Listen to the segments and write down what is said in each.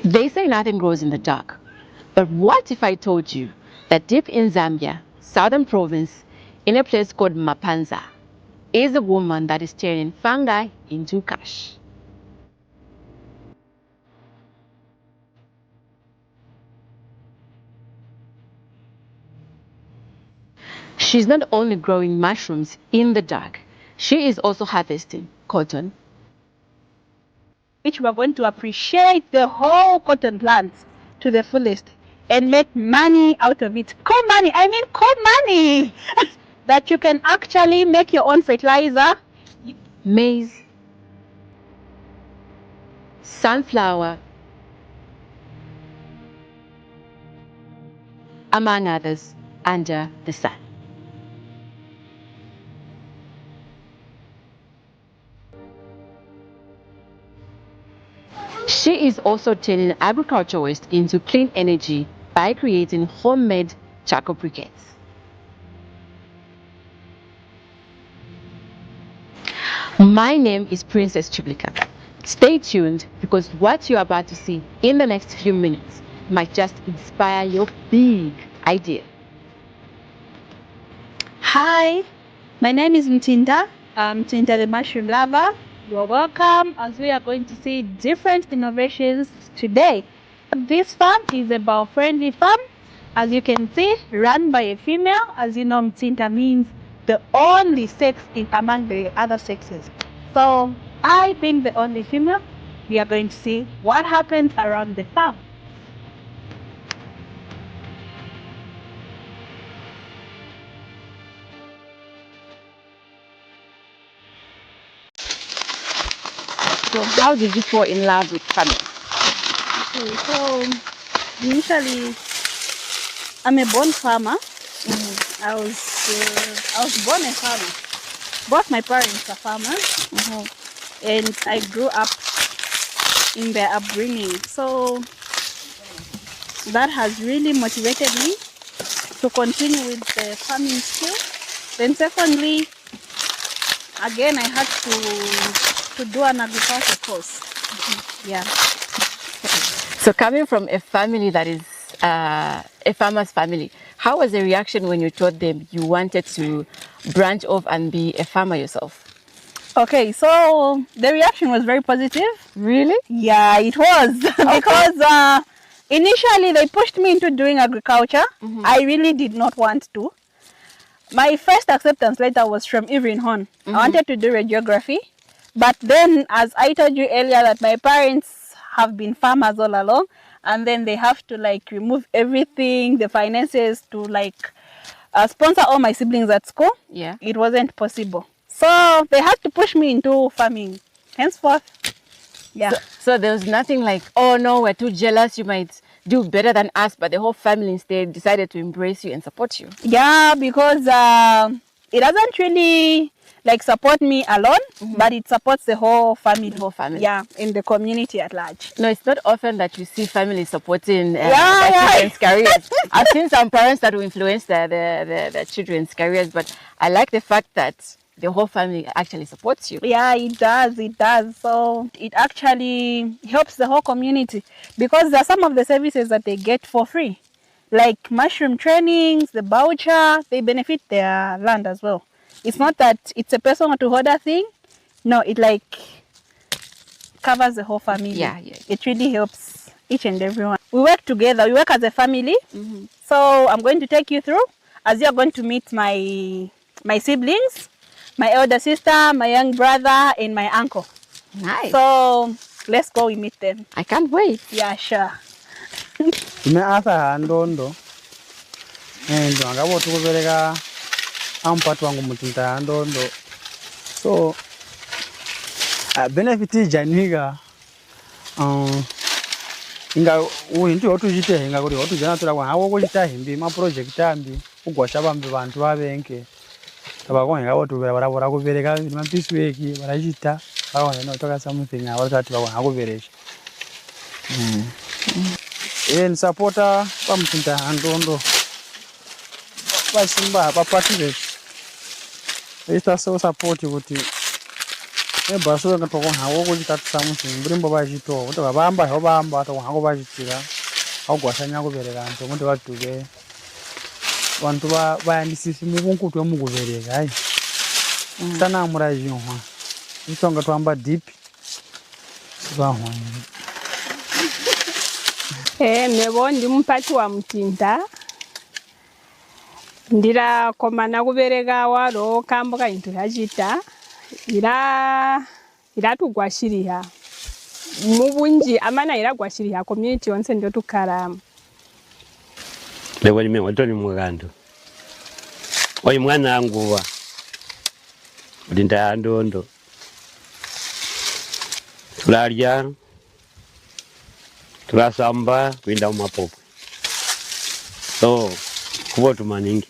They say nothing grows in the dark. But what if I told you that deep in Zambia, southern province, in a place called Mapanza, is a woman that is turning fungi into cash? She's not only growing mushrooms in the dark, she is also harvesting cotton, which we are going to appreciate the whole cotton plant to the fullest and make money out of it. Coal money, I mean coal money! That you can actually make your own fertilizer. maize, sunflower, among others, under the sun. She is also turning agriculture waste into clean energy by creating homemade charcoal briquets. My name is Princess Chiblika. Stay tuned because what you're about to see in the next few minutes might just inspire your big idea. Hi, my name is Mtinda. I'm Mtinda the mushroom lover. You're welcome as we are going to see different innovations today. This farm is a bio-friendly farm. As you can see, run by a female. As you know, Mtinda means the only sex among the other sexes. So I being the only female, we are going to see what happens around the farm. So how did you fall in love with farming? Okay, so initially, I'm a born farmer. I was born a farmer. Both my parents are farmers, and I grew up in their upbringing. So that has really motivated me to continue with the farming skill. Then secondly, again, I had to do an agriculture course. Yeah. So coming from a family that is a farmer's family, how was the reaction when you told them you wanted to branch off and be a farmer yourself? Okay, so the reaction was very positive. Really? Yeah, it was. Because initially they pushed me into doing agriculture. I really did not want to. My first acceptance letter was from Irving Horn. I wanted to do radiography. But then, as I told you earlier, that my parents have been farmers all along, and then they have to like remove everything, the finances to like sponsor all my siblings at school. Yeah. It wasn't possible. So they had to push me into farming. Henceforth, yeah. So there was nothing like, oh no, we're too jealous, you might do better than us, but the whole family instead decided to embrace you and support you. Yeah, because it doesn't really like support me alone, but it supports the whole family. The whole family. Yeah, in the community at large. No, it's not often that you see families supporting their Yeah. children's careers. I've seen some parents that will influence their children's careers, but I like the fact that the whole family actually supports you. Yeah, it does. It does. So it actually helps the whole community because there are some of the services that they get for free, like mushroom trainings, the voucher. They benefit their land as well. It's not that it's a personal to order thing. No, it like covers the whole family. Yeah. It really helps each and everyone. We work together. We work as a family. So I'm going to take you through as you are going to meet my siblings, my elder sister, my young brother, and my uncle. Nice. So let's go and meet them. I can't wait. Yeah, sure. Nimeasa ndondo ndo angabo tukubereka ampatu wangu Mtinda ndondo. So benefit janiga inga uhintu otujite inga kuri otujana tulakwa hawo kuchita himbi ma project ambi ugwasha bambe bantu babenke abakonga ngabo tubera barabora kubereka ma pisweki barajita bawo no toka something abo tatu bawo hakuberesha en supporter pa Mtinda ndondo basimba ba participate esta so support kuti Baso nga toko hawo ko jitatu samusi mburimbo bajito kuti babamba ho bamba toko hako bajitira au gwasanya kubereka nto kuti batuke vantu bayandisisi mukunkutu wemukubereka hayi sana murajinwa itonga twamba deep bahwa nebo ndi mpati wa mtinda ndira komana kubereka waro kamboka into yachita ira tugwashiriha mubunji amana ira gwashiriha community yonse ndio tukara lewa lime watoni mugando oyi mwana anguwa ndinda ndondo tulalya tulasamba kwinda mumapopo so kubo tumaningi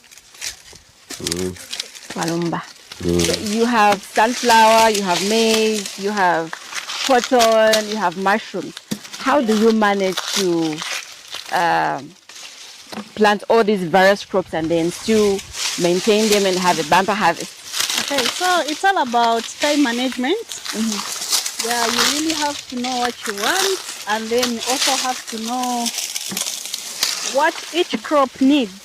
Walumba. You have sunflower, you have maize, you have cotton, you have mushrooms. How do you manage to plant all these various crops and then still maintain them and have a bumper harvest? Okay, so it's all about time management. Yeah, you really have to know what you want, and then also have to know what each crop needs.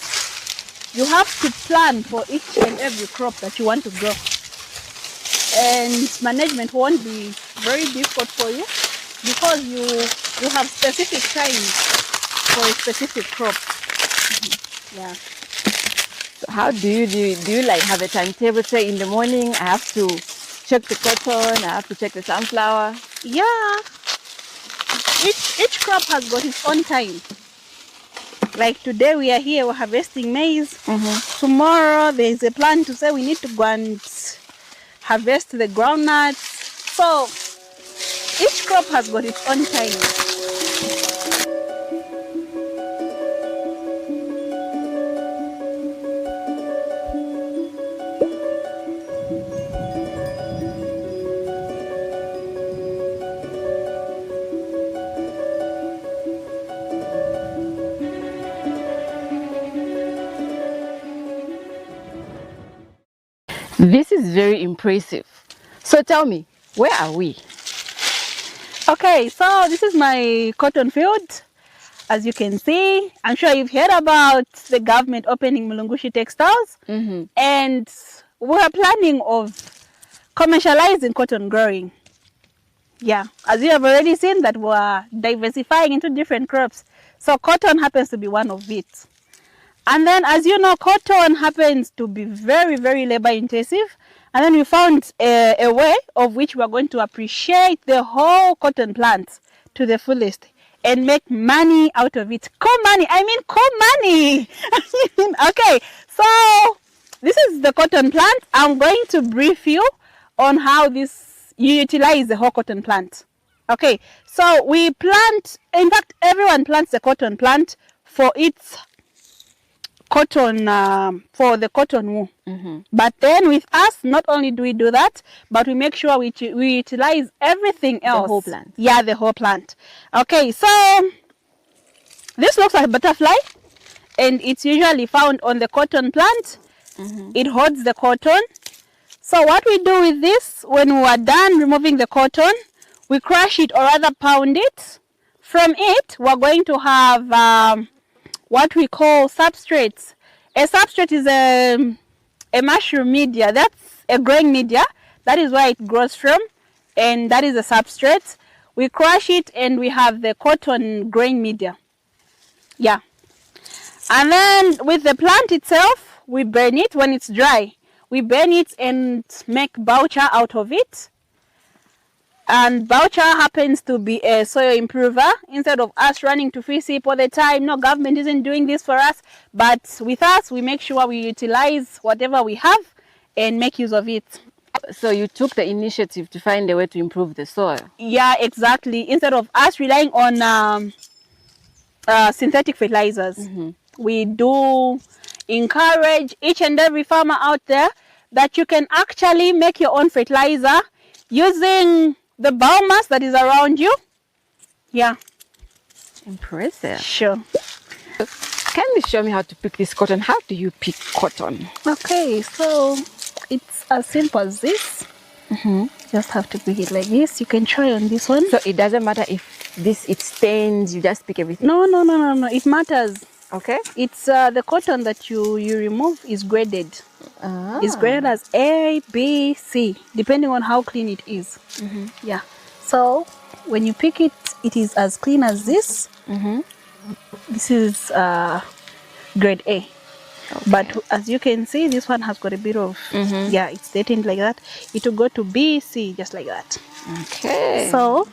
You have to plan for each and every crop that you want to grow. And management won't be very difficult for you because you have specific time for a specific crop. Yeah. So how do you do it? Do you like have a timetable? Say in the morning I have to check the cotton, I have to check the sunflower. Yeah. Each crop has got its own time. Like today we are here, we're harvesting maize. Tomorrow there is a plan to say we need to go and harvest the groundnuts. So each crop has got its own time. This is very impressive. So tell me, where are we? Okay, so this is my cotton field. As you can see, I'm sure you've heard about the government opening Mulungushi textiles, and we are planning of commercializing cotton growing. Yeah, as you have already seen that we are diversifying into different crops. So cotton happens to be one of it. And then, as you know, cotton happens to be very, very labor intensive. And then we found a way of which we are going to appreciate the whole cotton plant to the fullest and make money out of it. Money. Okay, so this is the cotton plant. I'm going to brief you on how you utilize the whole cotton plant. Okay, so we plant, in fact, everyone plants the cotton plant for its cotton, for the cotton wool. But then with us, not only do we do that, but we make sure we utilize everything else. The whole plant. Yeah, the whole plant. Okay, so this looks like a butterfly, and it's usually found on the cotton plant. It holds the cotton. So what we do with this, when we are done removing the cotton, we crush it or rather pound it. From it, we're going to have what we call substrates. A substrate is a mushroom media. That's a growing media. That is where it grows from, and that is a substrate. We crush it and we have the cotton growing media. Yeah. And then with the plant itself, we burn it when it's dry. We burn it and make baucha out of it. And baucha happens to be a soil improver. Instead of us running to FISIP all the time, no, government isn't doing this for us. But with us, we make sure we utilize whatever we have and make use of it. So you took the initiative to find a way to improve the soil. Yeah, exactly. Instead of us relying on synthetic fertilizers, we do encourage each and every farmer out there that you can actually make your own fertilizer using the biomass that is around you. Yeah. Impressive. Sure. Can you show me how to pick this cotton? How do you pick cotton? Okay, so it's as simple as this. Just have to pick it like this. You can try on this one. So it doesn't matter if it stains, you just pick everything? No. It matters. Okay. It's the cotton that you remove is graded. It's graded as A, B, C, depending on how clean it is. Yeah. So when you pick it, it is as clean as this. This is grade A. Okay. But as you can see, this one has got a bit of, yeah, it's dated like that. It will go to B, C, just like that. Okay. So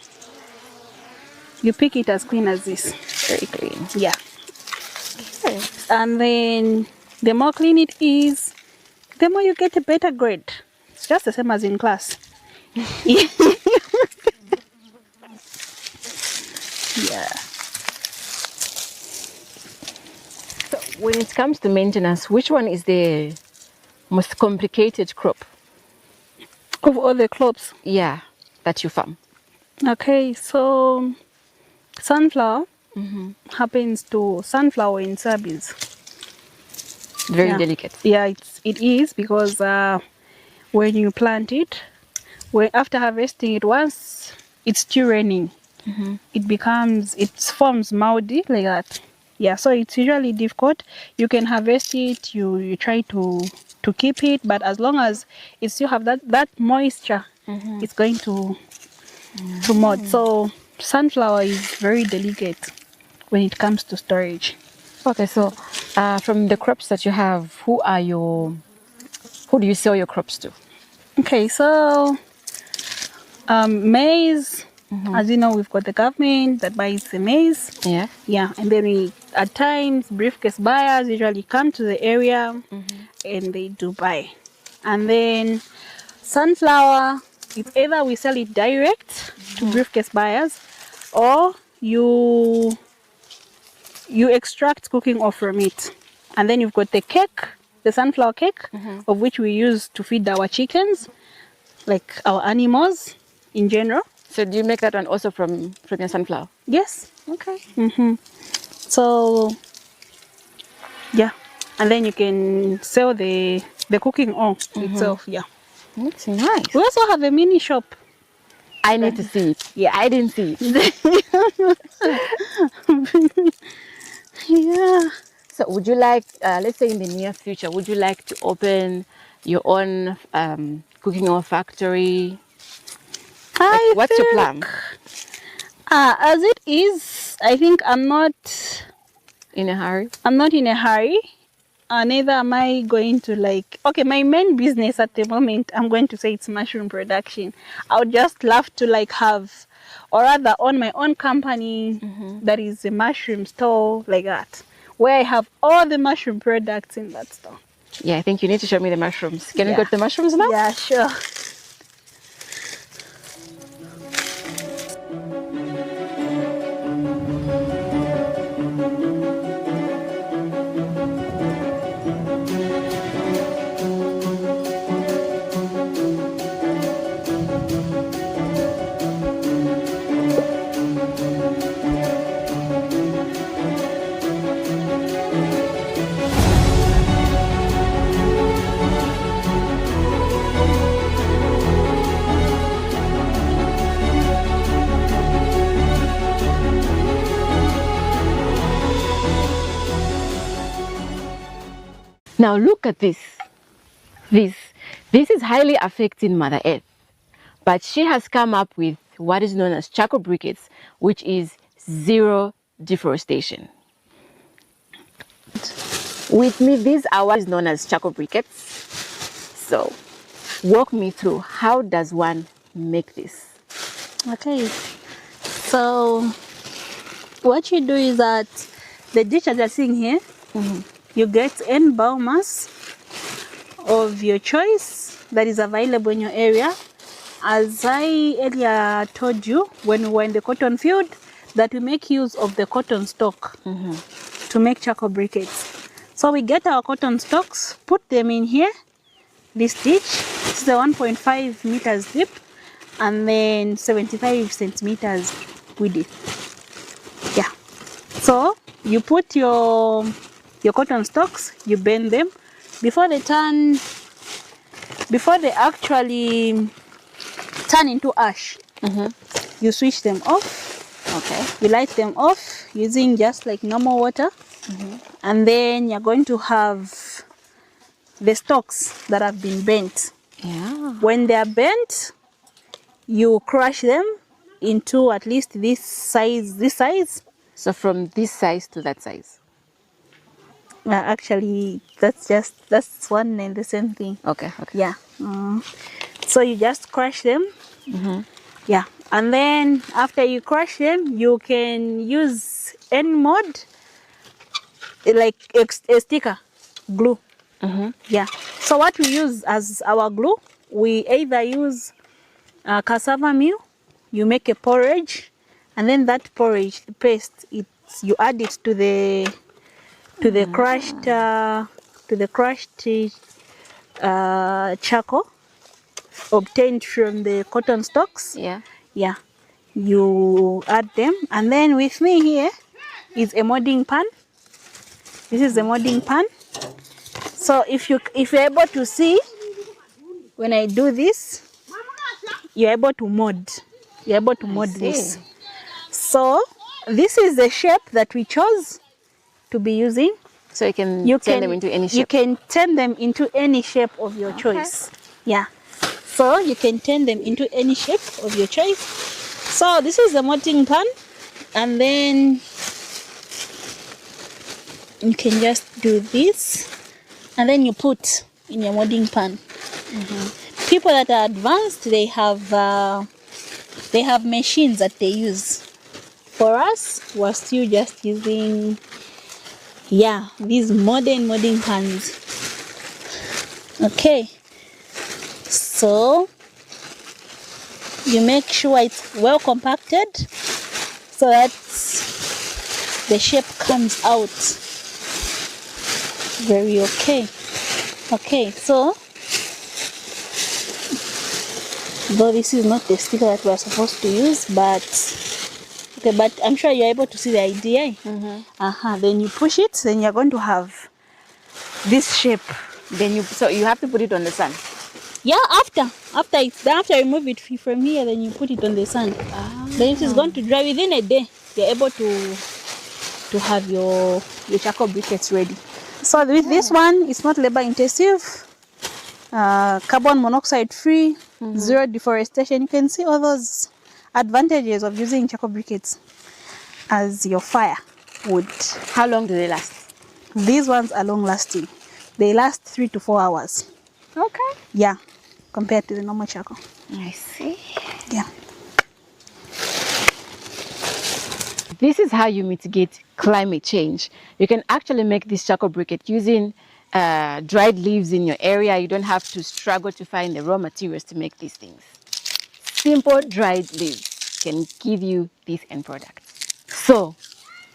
you pick it as clean as this. Very clean. Yeah. Okay. And then the more clean it is, the more you get a better grade. It's just the same as in class. Yeah. So when it comes to maintenance, which one is the most complicated crop? Of all the crops. Yeah, that you farm. Okay, so sunflower happens to sunflower in soybeans. Very delicate. Yeah, it is because when you plant it, after harvesting it, once it's still raining, it forms moldy like that. Yeah, so it's usually difficult. You can harvest it, you try to keep it, but as long as it still have that moisture, it's going to mold. So sunflower is very delicate when it comes to storage. Okay, so from the crops that you have, who do you sell your crops to? Okay, so maize, as you know, we've got the government that buys the maize. Yeah. Yeah, and then at times, briefcase buyers usually come to the area and they do buy. And then sunflower, it's either we sell it direct to briefcase buyers, or you extract cooking oil from it. And then you've got the cake, the sunflower cake, of which we use to feed our chickens, like our animals in general. So do you make that one also from your sunflower? Yes. Okay. So, yeah. And then you can sell the cooking oil itself. Yeah. That's nice. We also have a mini shop. I need to see it. Yeah, I didn't see it. Yeah. So would you like, let's say in the near future, would you like to open your own cooking oil factory? What's your plan? As it is, I think I'm not In a hurry? I'm not in a hurry. Neither am I going to okay, my main business at the moment, I'm going to say it's mushroom production. I would just love to have, or rather own my own company that is a mushroom store like that, where I have all the mushroom products in that store. Yeah, I think you need to show me the mushrooms. Can we go to the mushrooms now? Yeah, sure. Now look at this. This is highly affecting Mother Earth. But she has come up with what is known as charcoal briquets, which is zero deforestation. With me, these are what is known as charcoal briquets. So walk me through, how does one make this? Okay, so what you do is that the dish that you're seeing here, you get any biomass of your choice that is available in your area. As I earlier told you when we were in the cotton field, that we make use of the cotton stalk to make charcoal briquettes. So we get our cotton stalks, put them in here, this ditch. This is a 1.5 meters deep and then 75 centimeters width. Yeah. So you put your cotton stalks, you bend them before they actually turn into ash. You switch them off. Okay. You light them off using just like normal water. And then you're going to have the stalks that have been bent. Yeah. When they are bent, you crush them into at least this size. So from this size to that size. Actually, that's one and the same thing. Okay. Okay. Yeah. So you just crush them. Yeah. And then after you crush them, you can use any mode, like a sticker, glue. Yeah. So what we use as our glue, we either use cassava meal. You make a porridge, and then that porridge, the paste, you add it to the crushed charcoal obtained from the cotton stalks. Yeah. Yeah, you add them, and then with me here is a molding pan. This is the molding pan. So if you're able to see, when I do this, you're able to mold. You're able to mold this. So this is the shape that we chose to be using. So you can turn them into any shape. You can turn them into any shape of your choice. Yeah. So you can turn them into any shape of your choice. So this is the molding pan, and then you can just do this, and then you put in your molding pan. People that are advanced, they have machines that they use. For us, we're still just using these modern molding pans. Okay, so you make sure it's well compacted so that the shape comes out very okay. Okay, so though this is not the sticker that we're supposed to use, but I'm sure you're able to see the idea. Then you push it, then you're going to have this shape. So you have to put it on the sun. Yeah, after you remove it from here, then you put it on the sun. Then it is going to dry within a day. You're able to have your charcoal briquettes ready. So with this one, it's not labor intensive, carbon monoxide free, zero deforestation. You can see all those advantages of using charcoal briquettes as your firewood. How long do they last? These ones are long lasting. They last 3 to 4 hours. Okay. Yeah, compared to the normal charcoal. I see. Yeah. This is how you mitigate climate change. You can actually make this charcoal briquette using dried leaves in your area. You don't have to struggle to find the raw materials to make these things. Simple dried leaves can give you this end product. So,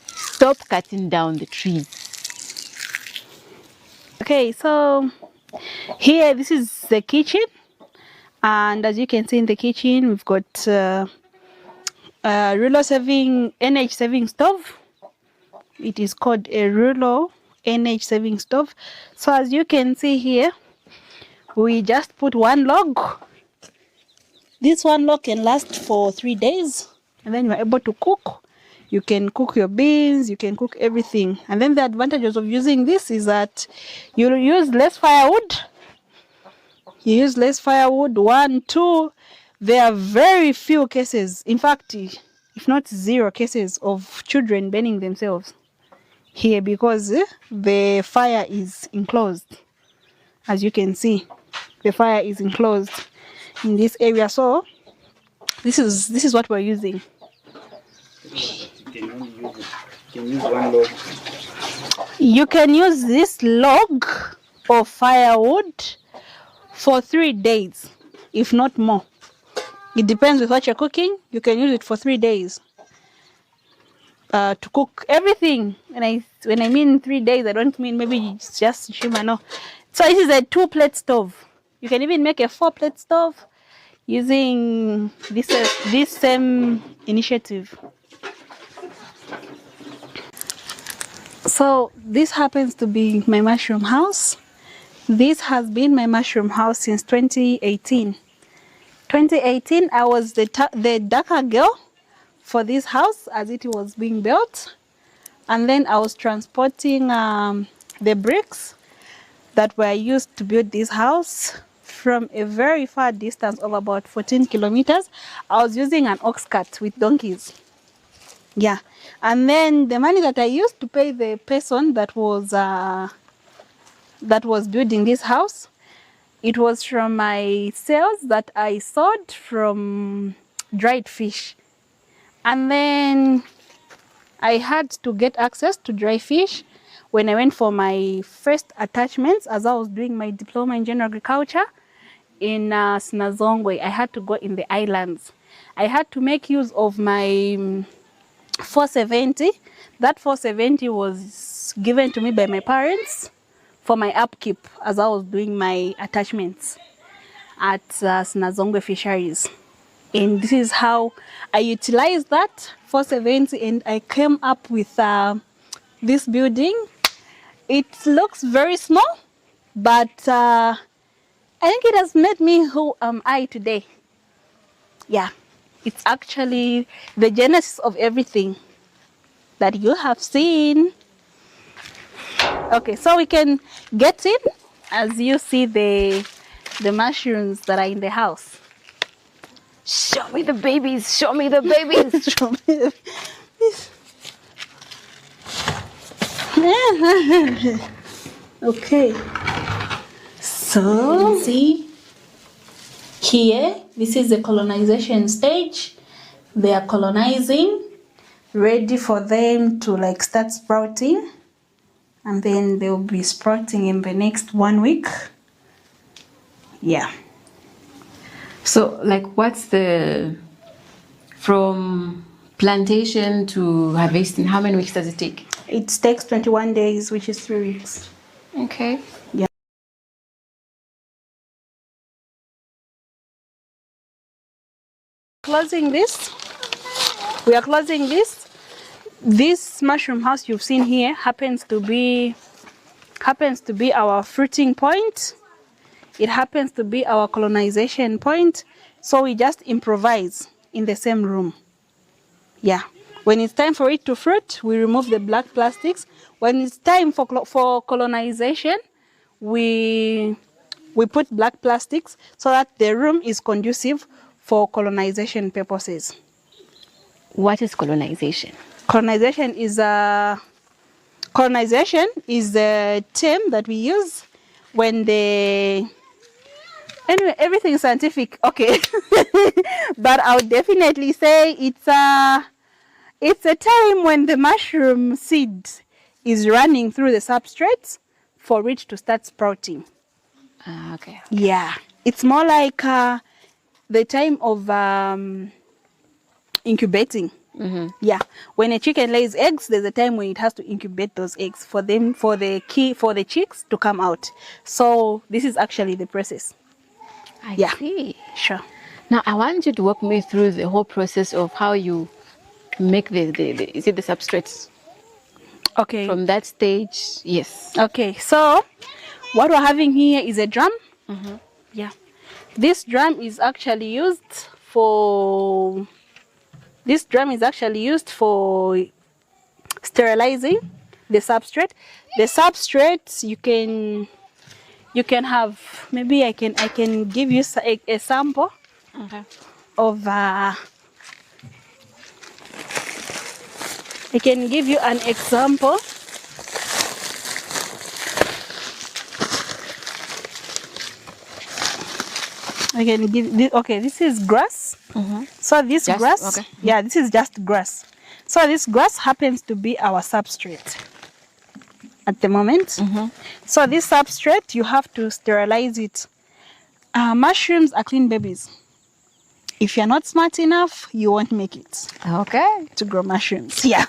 stop cutting down the trees. Okay, so here, this is the kitchen. And as you can see in the kitchen, we've got energy saving stove. It is called a Rulo energy saving stove. So as you can see here, we just put one log. This one log can last for 3 days, and then you're able to cook. You can cook your beans, you can cook everything. And then the advantages of using this is that you'll use less firewood. You use less firewood. 1, 2, there are very few cases, in fact, if not 0 cases of children burning themselves here because the fire is enclosed. As you can see, the fire is enclosed in this area. So this is what we're using. You can use this log of firewood for 3 days, if not more. It depends with what you're cooking. You can use it for 3 days to cook everything. When I mean 3 days, I don't mean maybe it's just shima, no. So this is a 2-plate stove. You can even make a 4-plate stove using this same initiative. So this happens to be my mushroom house. This has been my mushroom house since 2018. 2018, I was the darker girl for this house as it was being built. And then I was transporting the bricks that were used to build this house from a very far distance of about 14 kilometers. I was using an ox cart with donkeys. Yeah. And then the money that I used to pay the person that was building this house, it was from my sales that I sold from dried fish. And then I had to get access to dry fish when I went for my first attachments as I was doing my diploma in general agriculture in Sinazongwe. I had to go in the islands. I had to make use of my 470. That 470 was given to me by my parents for my upkeep as I was doing my attachments at Sinazongwe Fisheries. And this is how I utilized that 470 and I came up with this building. It looks very small, but I think it has made me who am I today. Yeah, it's actually the genesis of everything that you have seen. Okay, so we can get in as you see the mushrooms that are in the house. Show me the babies. Show me the babies. Show me the... Okay. So see here, this is the colonization stage. They are colonizing, ready for them to like start sprouting, and then they'll be sprouting in the next 1 week. Yeah. So, like, what's the, from plantation to harvesting, how many weeks does it take? It takes 21 days, which is 3 weeks. Okay. Yeah. Closing this. We are closing this. This mushroom house you've seen here happens to be our fruiting point. It happens to be our colonization point. So we just improvise in the same room. Yeah. When it's time for it to fruit, we remove the black plastics. When it's time for colonization, we put black plastics so that the room is conducive for colonization purposes. What is colonization? Colonization is a term that we use when anyway, everything is scientific, okay. But I would definitely say it's a time when the mushroom seed is running through the substrates for it to start sprouting. Okay. Yeah, it's more like the time of incubating. Mm-hmm. Yeah, when a chicken lays eggs, there's a time when it has to incubate those eggs for the chicks to come out. So this is actually the process. I Yeah. see. Sure. Now, I want you to walk me through the whole process of how you make the substrates. Okay. From that stage, yes. Okay, so what we're having here is a drum. Mm-hmm. Yeah. This drum is actually used for sterilizing the substrate. The substrate you can have, maybe I can give you a sample. Okay. Of I can give you an example. I can give this. Okay, this is grass. Mm-hmm. So this Just, grass, okay. yeah, this is just grass. So this grass happens to be our substrate at the moment. Mm-hmm. So this substrate, you have to sterilize it. Mushrooms are clean babies. If you're not smart enough, you won't make it. Okay. To grow mushrooms. Yeah.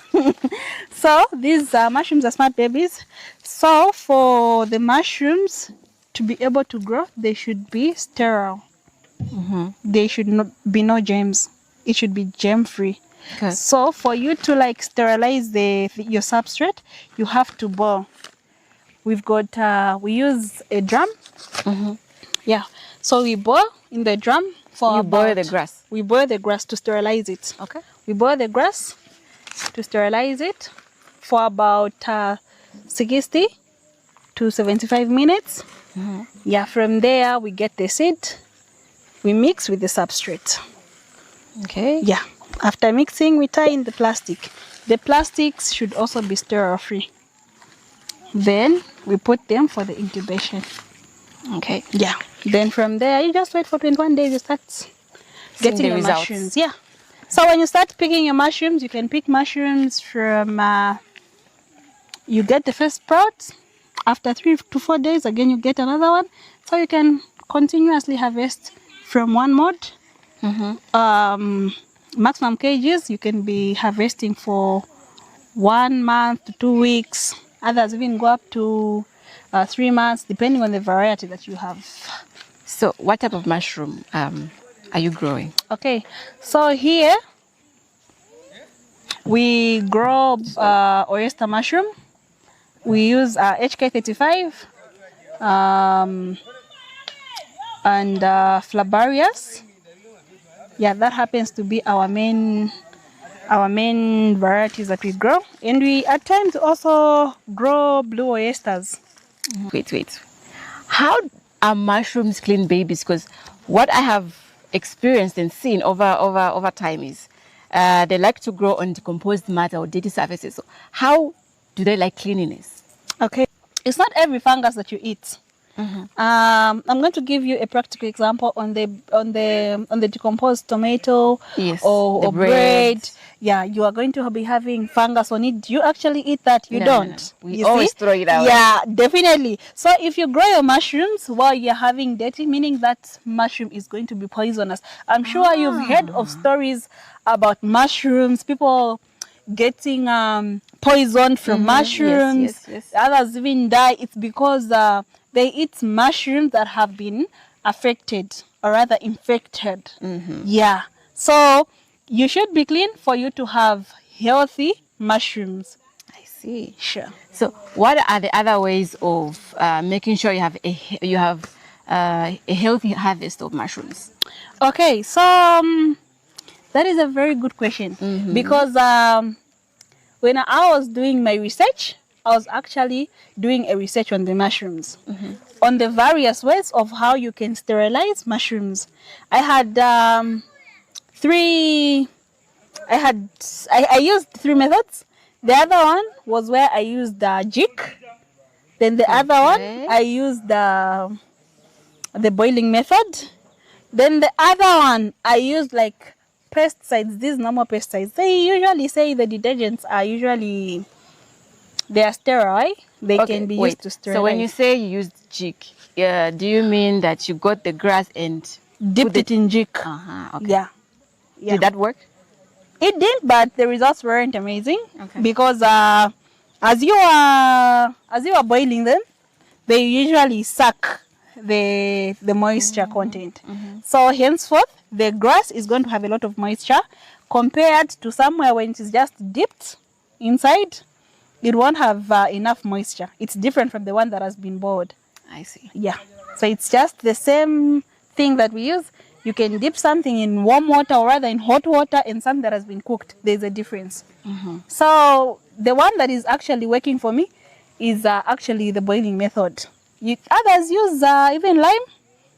So these mushrooms are smart babies. So for the mushrooms to be able to grow, they should be sterile. Mm-hmm. They should not be no germs. It should be germ free. Okay. So for you to like sterilize your substrate, you have to boil. We use a drum. Mm-hmm. Yeah. So we boil in the drum for You boil the grass. We boil the grass to sterilize it. Okay. We boil the grass to sterilize it for about 60 to 75 minutes. Yeah, from there we get the seed. We mix with the substrate. Okay. Yeah, after mixing, we tie in the plastic. The plastics should also be sterile free. Then we put them for the incubation. Okay. Yeah, then from there, you just wait for 21 days, you start getting the your results. mushrooms. Yeah. So when you start picking your mushrooms, you can pick mushrooms from, you get the first sprout. After 3 to 4 days, again, you get another one. So you can continuously harvest from one mode. Maximum cages, you can be harvesting for 1 month to 2 weeks. Others even go up to 3 months, depending on the variety that you have. So what type of mushroom are you growing? Okay, so here we grow oyster mushroom. We use HK35 and Flabarius. Yeah, that happens to be our main varieties that we grow. And we at times also grow blue oysters. Wait. How are mushrooms clean babies? Because what I have experienced and seen over time is they like to grow on decomposed matter or dirty surfaces. So how do they like cleanliness? Okay, it's not every fungus that you eat. I'm going to give you a practical example on the decomposed tomato, Yes, or the bread. Yeah, you are going to be having fungus on it. Do you actually eat that? You No, don't. We You always see? throw it out. Yeah, definitely. So if you grow your mushrooms while you're having dirty, meaning that mushroom is going to be poisonous. I'm sure you've heard of stories about mushrooms, people getting poisoned from mushrooms. Yes. Others even die. It's because they eat mushrooms that have been affected or rather infected. Yeah. So you should be clean for you to have healthy mushrooms. I see. Sure. So what are the other ways of making sure you have a healthy harvest of mushrooms? Okay, so that is a very good question because when I was doing my research, I was actually doing a research on the mushrooms, on the various ways of how you can sterilize mushrooms. I had I used 3 methods. The other one was where I used the jig. Then the other one, I used the boiling method. Then the other one, I used like pesticides, these normal pesticides. They usually say the detergents are usually, they are sterile. They can be used to sterilize. So when you say you used jig, do you mean that you got the grass and dipped it in jig? Okay. Yeah. Did that work? It did, but the results weren't amazing because as you are boiling them, they usually suck the moisture content. So henceforth, the grass is going to have a lot of moisture compared to somewhere when it is just dipped inside. It won't have enough moisture. It's different from the one that has been boiled. I see. Yeah. So it's just the same thing that we use. You can dip something in warm water or rather in hot water and something that has been cooked. There's a difference. So the one that is actually working for me is actually the boiling method. Others use even lime,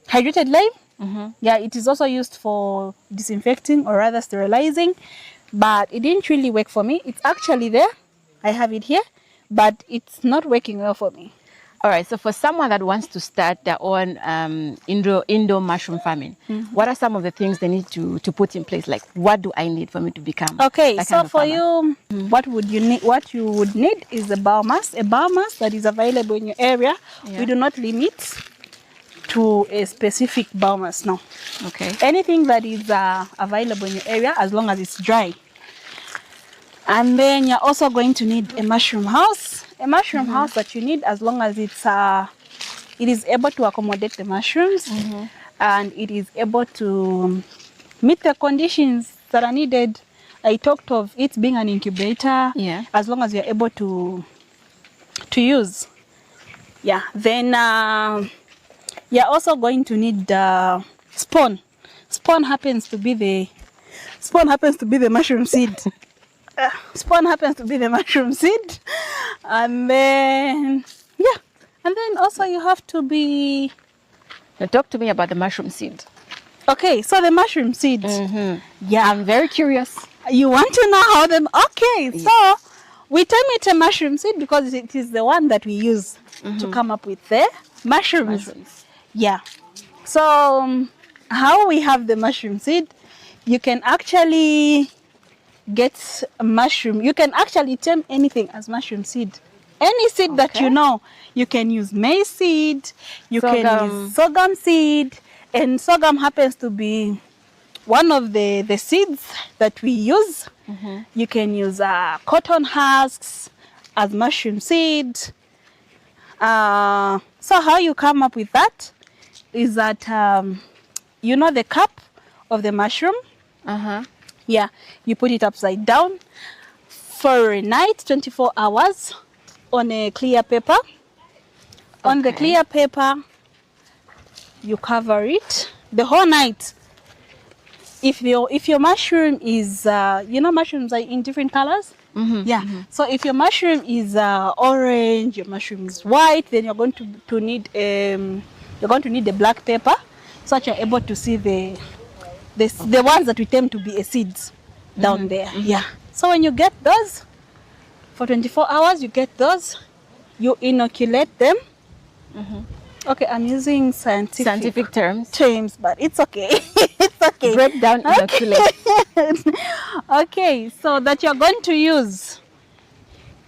hydrated lime. Yeah, it is also used for disinfecting or rather sterilizing, but it didn't really work for me. It's actually there. I have it here, but it's not working well for me. All right, so for someone that wants to start their own indoor mushroom farming, what are some of the things they need to put in place? Like, what do I need for me to become? Okay, that so kind of for farmer? you, what you would need is a biomass that is available in your area. We do not limit to a specific biomass, no. Okay. Anything that is available in your area, as long as it's dry. And then you're also going to need a mushroom house. A mushroom house that you need as long as it is able to accommodate the mushrooms and it is able to meet the conditions that are needed. I talked of it being an incubator. Yeah. As long as you're able to use. Yeah. Then you're also going to need spawn. spawn happens to be the mushroom seed. Spawn happens to be the mushroom seed, and then and then also you have to be. Now talk to me about the mushroom seed. Okay, so the mushroom seed. Yeah, I'm very curious. you want to know how them? Okay, so we term it a mushroom seed because it is the one that we use to come up with the mushrooms. Yeah. So how we have the mushroom seed? You can actually get a mushroom. You can actually term anything as mushroom seed. Any seed that you know. You can use maize seed, you can use sorghum seed, and sorghum happens to be one of the seeds that we use. You can use cotton husks as mushroom seed. So how you come up with that is that you know the cup of the mushroom. Yeah, you put it upside down for a night, 24 hours on a clear paper. On the clear paper, you cover it the whole night. If your mushroom is, you know, mushrooms are in different colors. So if your mushroom is orange, your mushroom is white, then you're going to need a black paper, so that you're able to see the ones that we term to be a seeds down there. Yeah. So when you get those for 24 hours, you get those. You inoculate them. Okay, I'm using scientific terms, but it's okay. It's okay. Break down inoculate. Okay, so that you're going to use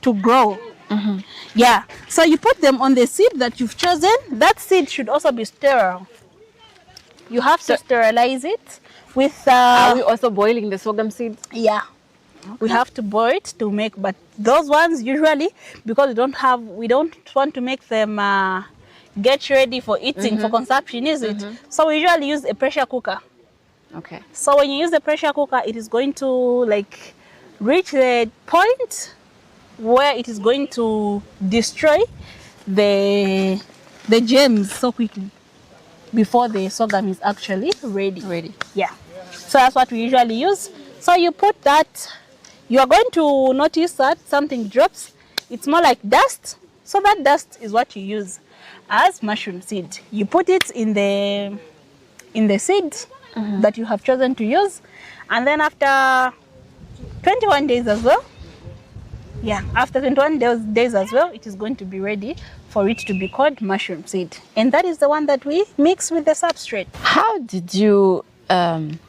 to grow. Yeah, so you put them on the seed that you've chosen. That seed should also be sterile. You have to sterilize it with. Are we also boiling the sorghum seed? Yeah. We have to boil it to make, but those ones usually, because we don't want to make them get ready for eating, for consumption, is it? So we usually use a pressure cooker. Okay. So when you use the pressure cooker, it is going to like reach the point where it is going to destroy the germs so quickly before the sorghum is actually ready. Yeah. So that's what we usually use. So you put that. You are going to notice that something drops. It's more like dust. So that dust is what you use as mushroom seed. You put it in the seed that you have chosen to use, and then after 21 days as well, after 21 days as well, it is going to be ready for it to be called mushroom seed, and that is the one that we mix with the substrate. How did you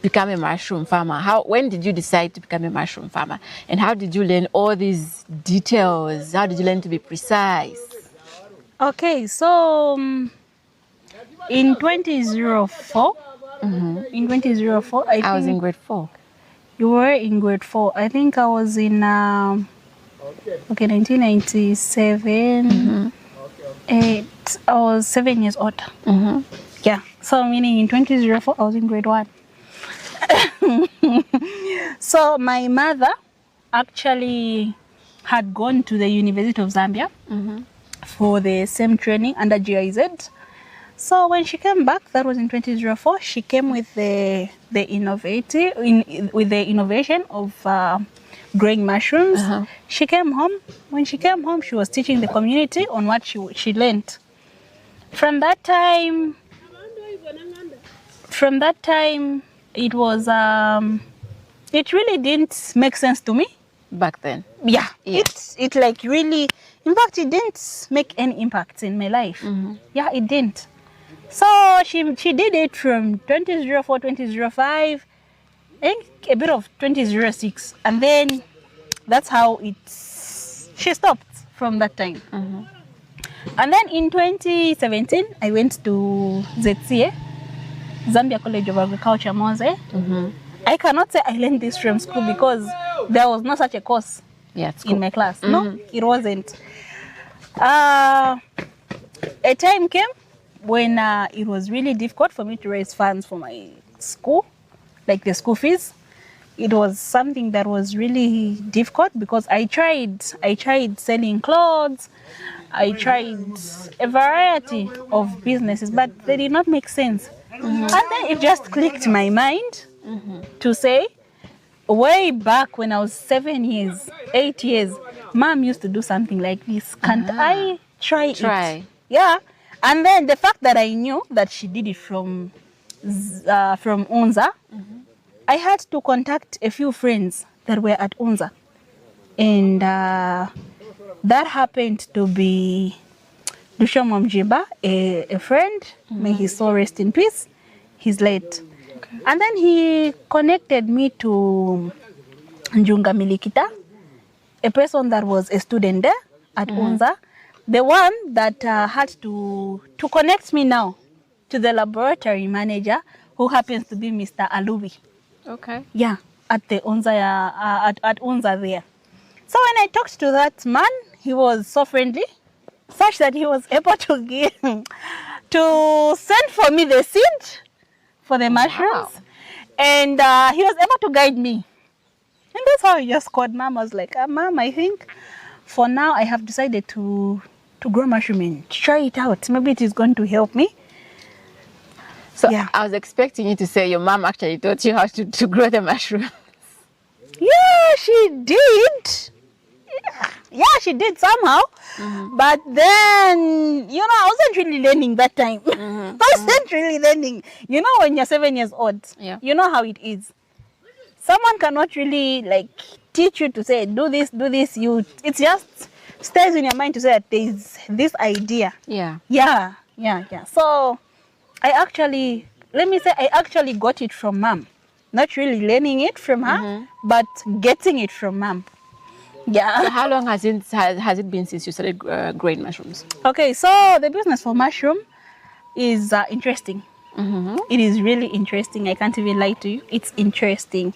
become a mushroom farmer? When did you decide to become a mushroom farmer? And how did you learn all these details? How did you learn to be precise? Okay, so in 2004, in 2004, I was in grade 4. You were in grade 4. I think I was in 1997. I was 7 years old. Yeah, so meaning in 2004, I was in grade 1. So my mother actually had gone to the University of Zambia for the same training under GIZ. So when she came back, that was in 2004, she came with the innovation of growing mushrooms. She came home. When she came home, she was teaching the community on what she learned. From that time, it was it really didn't make sense to me back then. Yeah. It like really, in fact, it didn't make any impact in my life. Yeah, it didn't. So she did it from 2004, 2005, I think a bit of 2006, and then that's how she stopped from that time. And then in 2017, I went to ZCA, Zambia College of Agriculture, Mose. I cannot say I learned this from school because there was no such a course in my class. No, it wasn't. A time came when it was really difficult for me to raise funds for my school, like the school fees. It was something that was really difficult because I tried selling clothes, I tried a variety of businesses, but they did not make sense. And then it just clicked in my mind to say, way back when I was 7 years, 8 years, mom used to do something like this. Can't I try it? Yeah. And then the fact that I knew that she did it from Unza, I had to contact a few friends that were at Unza. And that happened to be Dushomo Mjimba, a friend. May his soul rest in peace. He's late. Okay. And then he connected me to Njunga Milikita, a person that was a student there at Unza. The one that had to connect me now to the laboratory manager, who happens to be Mr. Alubi. Okay. Yeah, at the Unza, at Unza there. So when I talked to that man, he was so friendly, such that he was able to send for me the seed for the mushrooms. Wow. And he was able to guide me. And that's how I just called Mom. I was like, Mom, I think for now I have decided to grow mushroom and try it out. Maybe it is going to help me. So yeah. I was expecting you to say your mom actually taught you how to grow the mushroom. Yeah, she did. Yeah, she did somehow. But then, you know, I wasn't really learning that time. I wasn't really learning. You know, when you're 7 years old, you know how it is. Someone cannot really like teach you to say, do this, do this. It just stays in your mind to say that there's this idea. Yeah. So I actually got it from Mom. Not really learning it from her, but getting it from Mom. Yeah. So how long has it been since you started growing mushrooms? Okay, so the business for mushroom is interesting. It is really interesting. I can't even lie to you. It's interesting.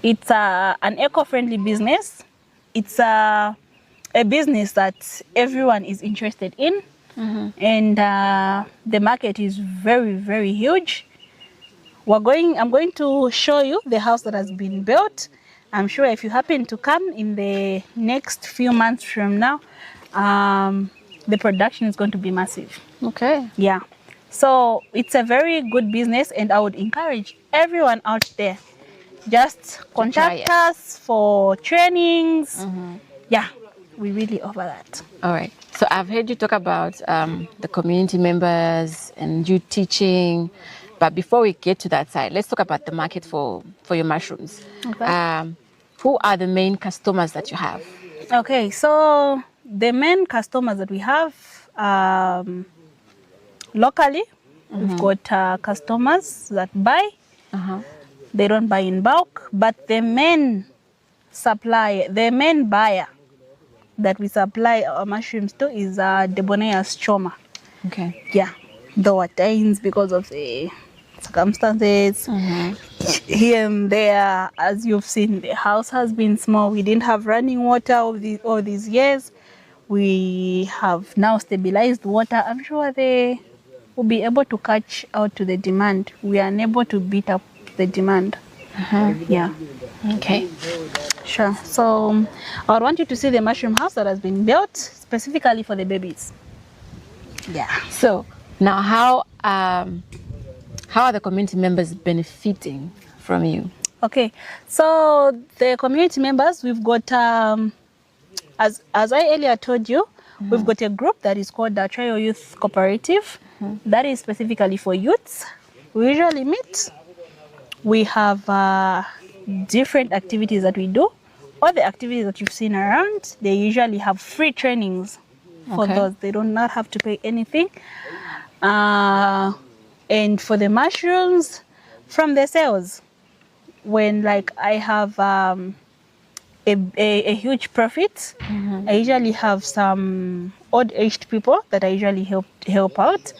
It's an eco-friendly business. It's a business that everyone is interested in. And the market is very, very huge. I'm going to show you the house that has been built. I'm sure if you happen to come in the next few months from now, the production is going to be massive. Okay. Yeah. So it's a very good business, and I would encourage everyone out there, just contact us for trainings. Yeah, we really offer that. All right. So I've heard you talk about the community members and you teaching. But before we get to that side, let's talk about the market for your mushrooms. Okay. Who are the main customers that you have? Okay, so the main customers that we have locally, we've got customers that buy. They don't buy in bulk, but the main buyer that we supply our mushrooms to is Debonaeus Choma. Okay. Yeah, though at times because of the circumstances here and there, as you've seen, the house has been small. We didn't have running water all these years. We have now stabilized water. I'm sure they will be able to catch out to the demand. We are unable to beat up the demand. Yeah. Okay. Sure. So I would want you to see the mushroom house that has been built specifically for the babies. Yeah. So now how are the community members benefiting from you? Okay, so the community members, we've got, as I earlier told you, we've got a group that is called the Trio Youth Cooperative. That is specifically for youths. We usually meet. We have different activities that we do. All the activities that you've seen around, they usually have free trainings for those. They do not have to pay anything. And for the mushrooms, from the sales, when like I have a huge profit, I usually have some odd-aged people that I usually help out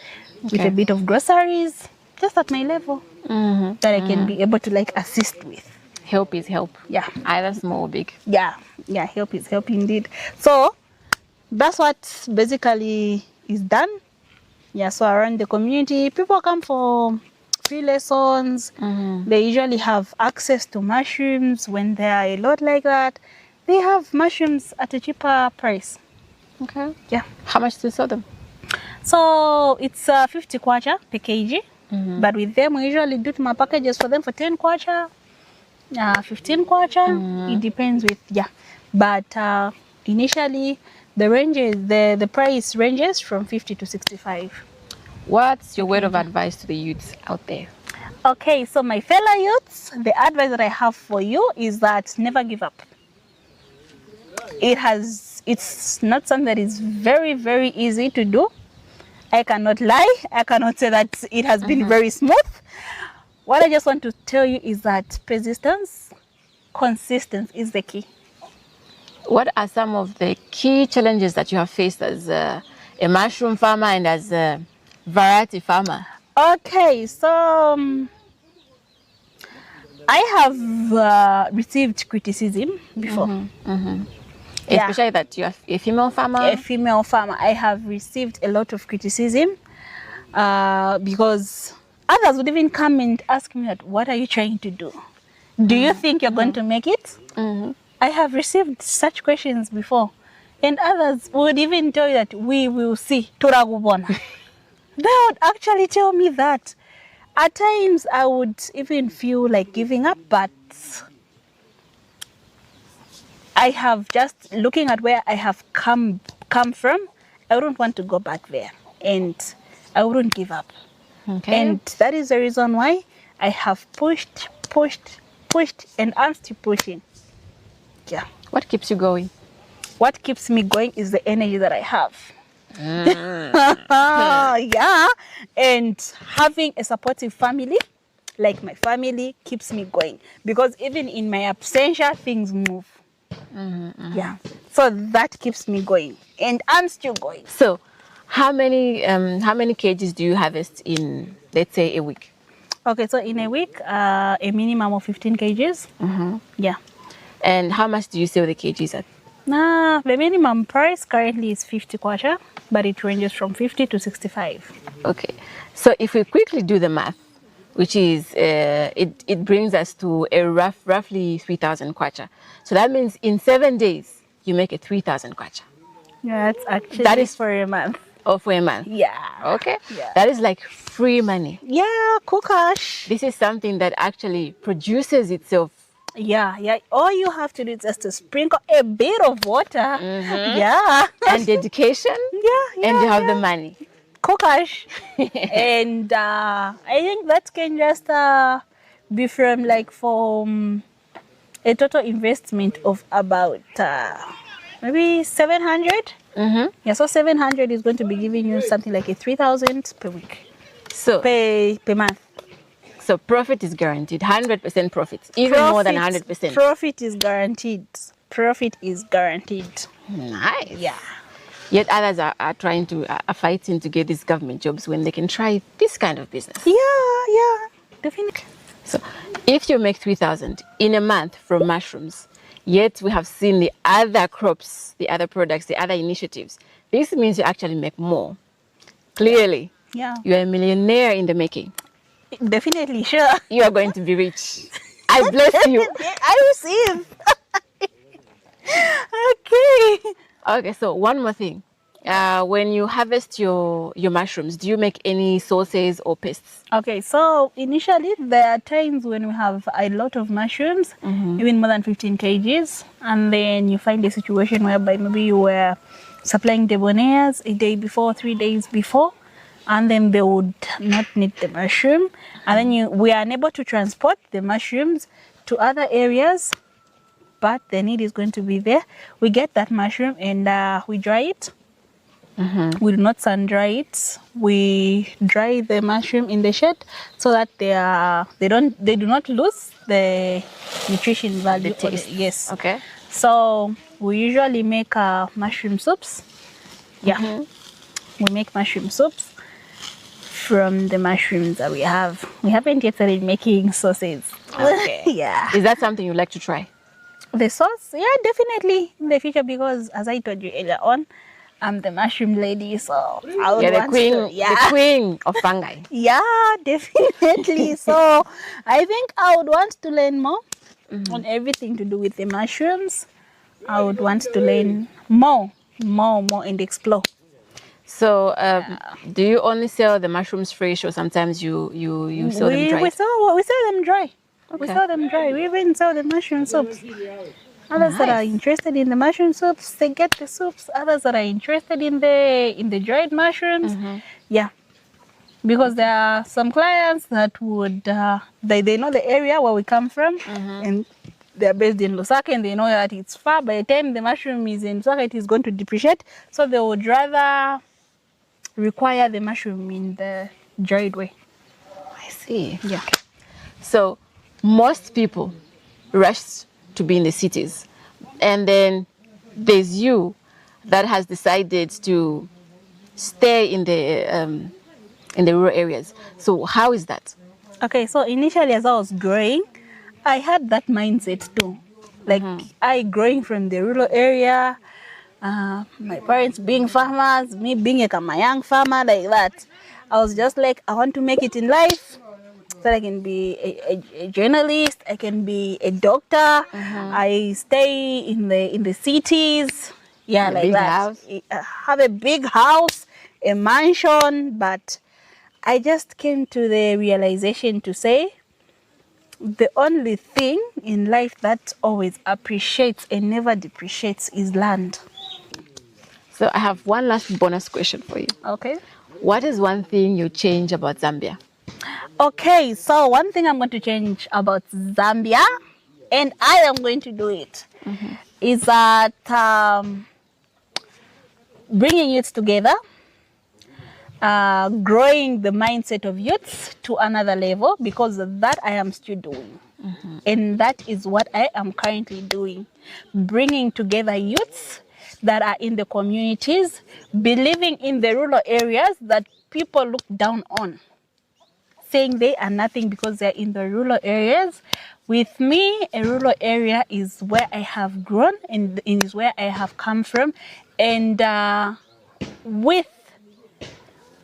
with a bit of groceries, just at my level, that I can be able to like assist with. Help is help. Yeah. Either small or big. Yeah, help is help indeed. So that's what basically is done. Yeah, so around the community, people come for free lessons. They usually have access to mushrooms when there are a lot like that. They have mushrooms at a cheaper price. Okay. Yeah. How much do you sell them? So it's 50 kwacha per kg. But with them, we usually do my packages for them for 10 kwacha, 15 kwacha. It depends with, But initially, the price ranges from 50 to 65. What's your word of advice to the youths out there? Okay, so my fellow youths, the advice that I have for you is that never give up. It's not something that is very, very easy to do. I cannot lie. I cannot say that it has been very smooth. What I just want to tell you is that persistence, consistency is the key. What are some of the key challenges that you have faced as a mushroom farmer and as a variety farmer? Okay, so I have received criticism before. Especially that you are a female farmer? A female farmer. I have received a lot of criticism because others would even come and ask me, that, what are you trying to do? Do you think you're going to make it? I have received such questions before. And others would even tell you that we will see. Turagubona. They would actually tell me that. At times, I would even feel like giving up, but I have just looking at where I have come from, I wouldn't want to go back there, and I wouldn't give up. Okay. And that is the reason why I have pushed, and I'm still pushing. Yeah. What keeps you going? What keeps me going is the energy that I have. Yeah. And having a supportive family, like my family, keeps me going. Because even in my absentia, things move. Yeah. So that keeps me going. And I'm still going. So how many kgs do you harvest in, let's say, a week? Okay, so in a week, a minimum of 15 kgs. Yeah. And how much do you sell the kgs at? The minimum price currently is 50 kwacha, but it ranges from 50 to 65. Okay. So if we quickly do the math, which is, it brings us to a roughly 3,000 kwacha. So that means in 7 days, you make a 3,000 kwacha. Yeah, that's actually for a month. Oh, for a month? Yeah. Okay. Yeah. That is like free money. Yeah, kukash. This is something that actually produces itself. Yeah. All you have to do is just to sprinkle a bit of water. Yeah. And dedication. Yeah. And you have the money. Kukash. And I think that can just be from a total investment of about maybe 700. Yeah, so 700 is going to be giving you something like a 3,000 per week. So per month. So profit is guaranteed, 100% profit, even more than 100%. Profit is guaranteed. Profit is guaranteed. Nice. Yeah. Yet others are trying to are fighting to get these government jobs when they can try this kind of business. Yeah, definitely. So if you make 3,000 in a month from mushrooms, yet we have seen the other crops, the other products, the other initiatives, this means you actually make more. Clearly, Yeah. you are a millionaire in the making. Definitely, sure. You are going to be rich. I bless you. I receive. Okay. Okay, so one more thing. When you harvest your mushrooms, do you make any sauces or pastes? Okay, so initially there are times when we have a lot of mushrooms, even more than 15 kgs, and then you find a situation whereby maybe you were supplying debonaires a day before, 3 days before, and then they would not need the mushroom, and then we are unable to transport the mushrooms to other areas, but the need is going to be there. We get that mushroom and we dry it. We do not sun dry it. We dry the mushroom in the shed so that they do not lose the nutrition value. The taste. Yes. Okay. So we usually make mushroom soups. Yeah. We make mushroom soups from the mushrooms that we have. We haven't yet started making sauces. Okay. Yeah. Is that something you'd like to try? The sauce? Yeah, definitely in the future, because as I told you earlier on, I'm the mushroom lady, so I would You're want the queen of fungi. Yeah, definitely. So I think I would want to learn more on everything to do with the mushrooms. I would want to learn more and explore. So, do you only sell the mushrooms fresh, or sometimes you sell them dry? We sell them dry. Okay. We sell them dry. We even sell the mushroom soups. Others that are interested in the mushroom soups, they get the soups. Others that are interested in the dried mushrooms, yeah. Because there are some clients that would they know the area where we come from, and they're based in Lusaka, and they know that it's far. By the time the mushroom is in Lusaka, it is going to depreciate, so they would rather require the mushroom in the dried way. I see. Yeah. So, most people rush to be in the cities, and then there's you that has decided to stay in the rural areas. So, how is that? Okay, so initially as I was growing, I had that mindset too. Like I growing from the rural area, my parents being farmers, me being a young farmer like that. I was just like, I want to make it in life. So I can be a journalist, I can be a doctor. I stay in the cities, yeah, like big that. house. Have a big house, a mansion, but I just came to the realization to say the only thing in life that always appreciates and never depreciates is land. So, I have one last bonus question for you. Okay. What is one thing you change about Zambia? Okay, so one thing I'm going to change about Zambia, and I am going to do it, is that bringing youths together, growing the mindset of youths to another level, because that I am still doing. And that is what I am currently doing. Bringing together youths that are in the communities, believing in the rural areas that people look down on, saying they are nothing because they're in the rural areas. With me, a rural area is where I have grown and is where I have come from. And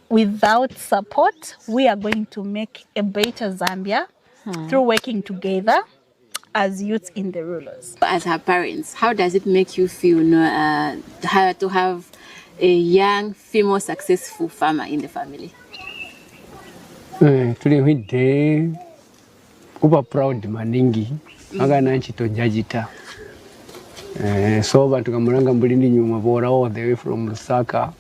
without support, we are going to make a better Zambia through working together as youths in the rurals. As her parents, how does it make you feel to have a young female successful farmer in the family? Tuli hwidde kuba proud maningi agana nchito jajita so bantu kamulanga mbulindi nyuma bora all the way from Lusaka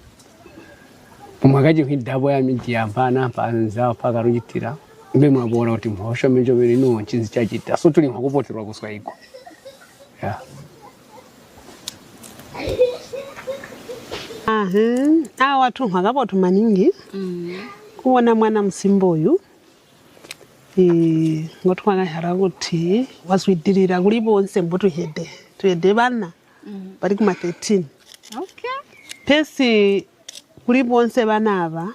umagaje hwidabo ya miti yampana panza paka rujitira mbe mwabora uti mhosho menjo beri no chinzi chajita so tuli nkupoterwa kuswaiko yeah. Watu mwagabotu maningi kuona mwana msimbo uyu ngotwagahara kuti waswidirira kuri bonse mbuto tuhede bana bari kuma 13. Okay. Pesi kuri bonse bana aba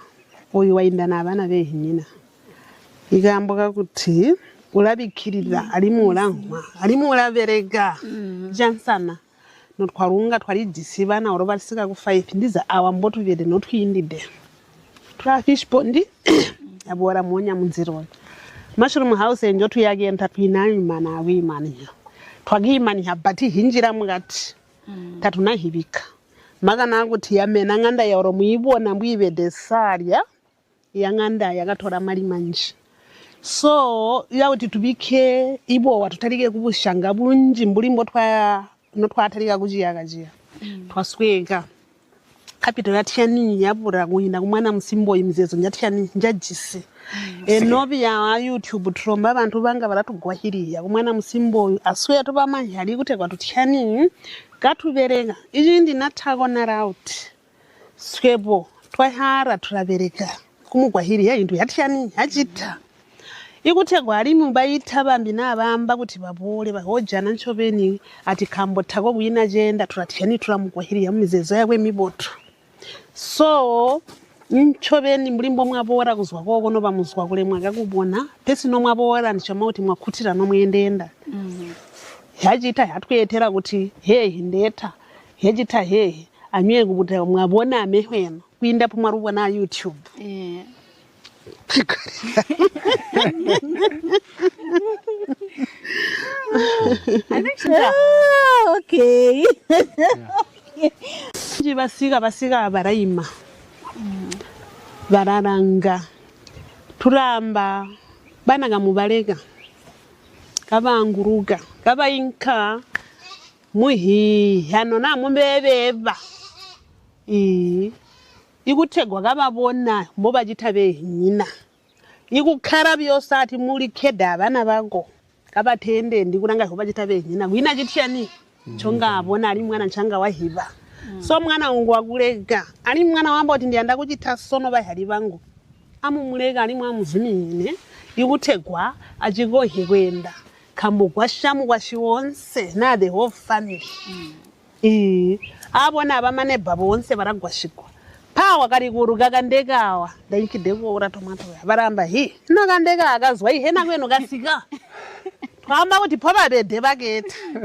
uyu wainda nabana behinyina igamboka kuti ulabikirira alimu ulankwa alimu ulaberega jansana notwarunga twari disibana orobarisika ku 5 ndiza awa mboto vede notwindide fish pondi abora monya munziro mushroom house njo tuyagenda twinani mana wi mania twagimani bati hinjira mugati tatuna hibika magana kuti yamena nganda yoro muibona mbwibede sarya yanganda yakatora mali manje so yauti tubike ibo watutarike kubushanga bunji mbulimbo notwatarika kujiyakajia twasweka capital yatiyani yabura kuina kumwana msimbo imizezo yatiyani njajise enobi ya YouTube tromba abantu banga baratugwahiriya kumwana msimbo aswe to bamanje ali kutekwa tutiyani gatubereka izindi natako na route swebo twahara turabereka kumugwahiriya into yatiyani yajita ikutekwa ali mubayita bambi nabamba kuti babole bahojana nchobeni ati kambo tako kuina jenda turatiyani turamugwahiriya mumizezo yakwe miboto so nchobeni mlimbo mwabora kuzwa koko no bamuzwa kule mwakakubona pesi no mwabora ndichama kuti mwakutira no muyendenda yajita yatwetera kuti hey ndeta yajita hey anywe kuti mwabona amehwena kuinda pumwaruwa na YouTube I think okay. basiga barayima bararanga turamba bana gamubalega kabanguruga kabayinka muhi hano na mumbebeba igutegwa gababona mo bagitabe nyina igukara byose ati muri keda abana bago kabatende ndikuranga ko bagitabe nyina gwina gitiani chonga abona ari mwana nchanga wahiba so mwana wangu wagulega ari mwana wamba ati ndianda kuchita sono bahali bangu amumulega ari mwamuzimine igutegwa ajigohe kwenda kambugwa shamu gwashionse na the whole family abona abamane babonse baragwashikwa pawa kari kurugaga ndegawa ndaikideko ora tomato baramba hi no kandega akazwa ihena kwenu kasika twamba kuti phoba bede baketa